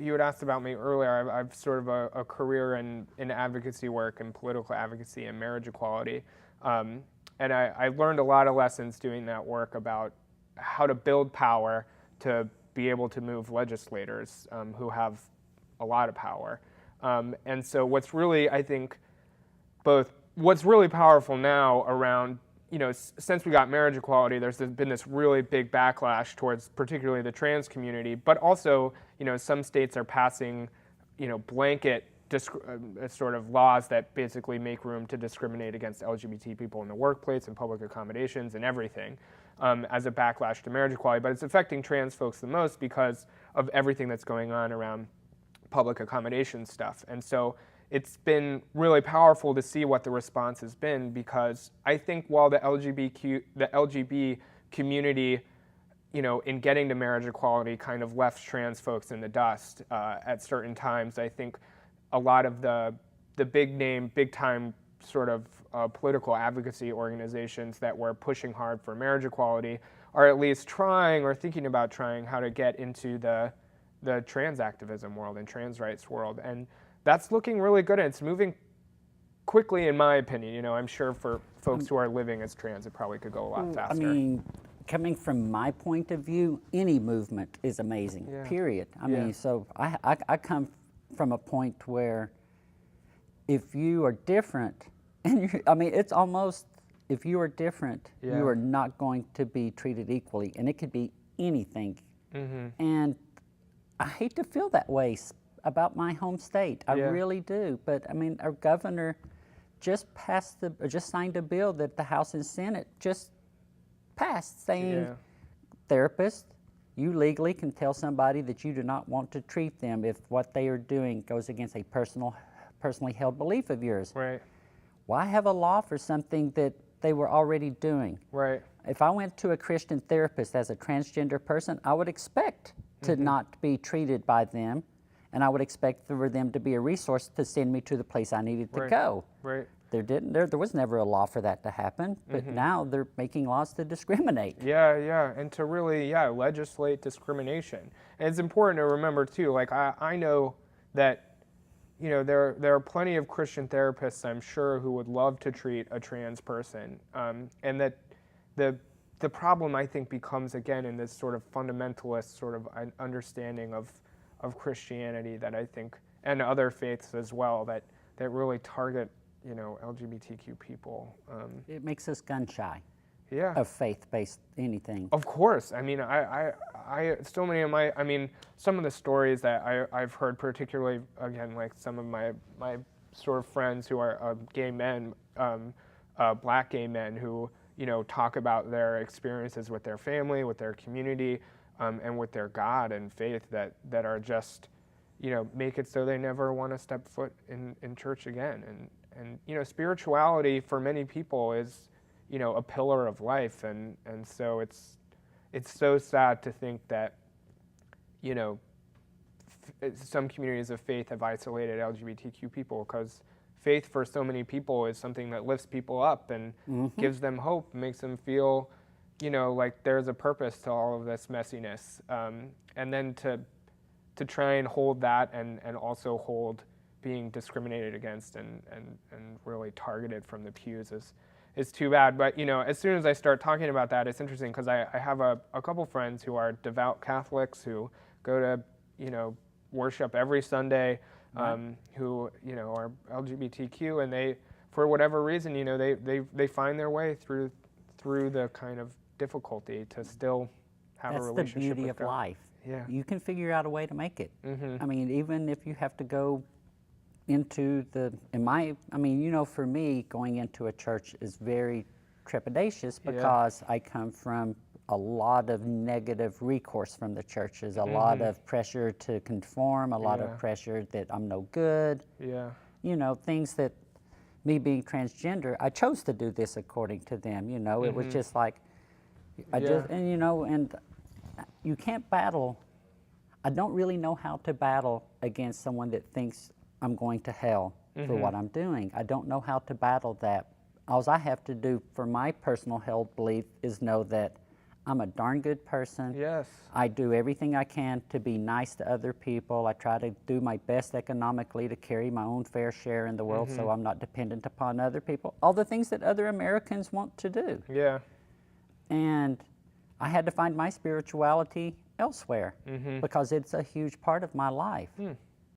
you had asked about me earlier, I've sort of a career in advocacy work and political advocacy and marriage equality. And I learned a lot of lessons doing that work about how to build power to be able to move legislators who have a lot of power. And so what's really, I think, what's really powerful now around, since we got marriage equality, there's been this really big backlash towards particularly the trans community, but also, some states are passing, blanket sort of laws that basically make room to discriminate against LGBT people in the workplace and public accommodations and everything as a backlash to marriage equality. But it's affecting trans folks the most because of everything that's going on around public accommodation stuff. And so it's been really powerful to see what the response has been, because I think while the LGBT community, in getting to marriage equality kind of left trans folks in the dust at certain times, I think a lot of the big time sort of political advocacy organizations that were pushing hard for marriage equality are at least trying or thinking about trying how to get into the trans activism world and trans rights world. And that's looking really good, and it's moving quickly, in my opinion. I'm sure for folks who are living as trans, it probably could go a lot faster. I mean, coming from my point of view, any movement is amazing, period. I mean, so I come from a point where if you are different, and it's almost, if you are different, you are not going to be treated equally, and it could be anything. Mm-hmm. And I hate to feel that way about my home state. I really do. But our governor just signed a bill that the House and Senate just passed, saying, therapists, you legally can tell somebody that you do not want to treat them if what they are doing goes against a personally held belief of yours. Right. Why have a law for something that they were already doing? Right. If I went to a Christian therapist as a transgender person, I would expect to not be treated by them, and I would expect for them to be a resource to send me to the place I needed to go. Right. There was never a law for that to happen, but now they're making laws to discriminate. Yeah, and to really, legislate discrimination. And it's important to remember too, like I know that, there are plenty of Christian therapists, I'm sure, who would love to treat a trans person, and that the problem, I think, becomes, again, in this sort of fundamentalist sort of understanding of Christianity that I think, and other faiths as well, that really target, LGBTQ people. It makes us gun shy. Yeah. Of faith-based anything. Of course. So many of some of the stories that I've heard, particularly, again, like some of my sort of friends who are gay men, black gay men who, talk about their experiences with their family, with their community, and with their God and faith that are just, make it so they never want to step foot in church again. And spirituality for many people is, a pillar of life, and so it's so sad to think that, some communities of faith have isolated LGBTQ people, because faith for so many people is something that lifts people up and gives them hope, makes them feel, like there's a purpose to all of this messiness. And then to try and hold that and also hold being discriminated against and really targeted from the pews is too bad. But, as soon as I start talking about that, it's interesting, because I have a couple friends who are devout Catholics who go to, worship every Sunday, who, are LGBTQ, and they, for whatever reason, they find their way through the kind of difficulty to still have a relationship with God. That's the beauty of life. Yeah. You can figure out a way to make it. Even if you have to go into for me, going into a church is very trepidatious, because I come from a lot of negative recourse from the churches, a lot of pressure to conform, a lot of pressure that I'm no good. Yeah. Things that, me being transgender, I chose to do this according to them. It was just like, and you can't battle. I don't really know how to battle against someone that thinks I'm going to hell for what I'm doing. I don't know how to battle that. All I have to do for my personal held belief is know that I'm a darn good person. Yes. I do everything I can to be nice to other people. I try to do my best economically to carry my own fair share in the world so I'm not dependent upon other people. All the things that other Americans want to do. Yeah. And I had to find my spirituality elsewhere because it's a huge part of my life.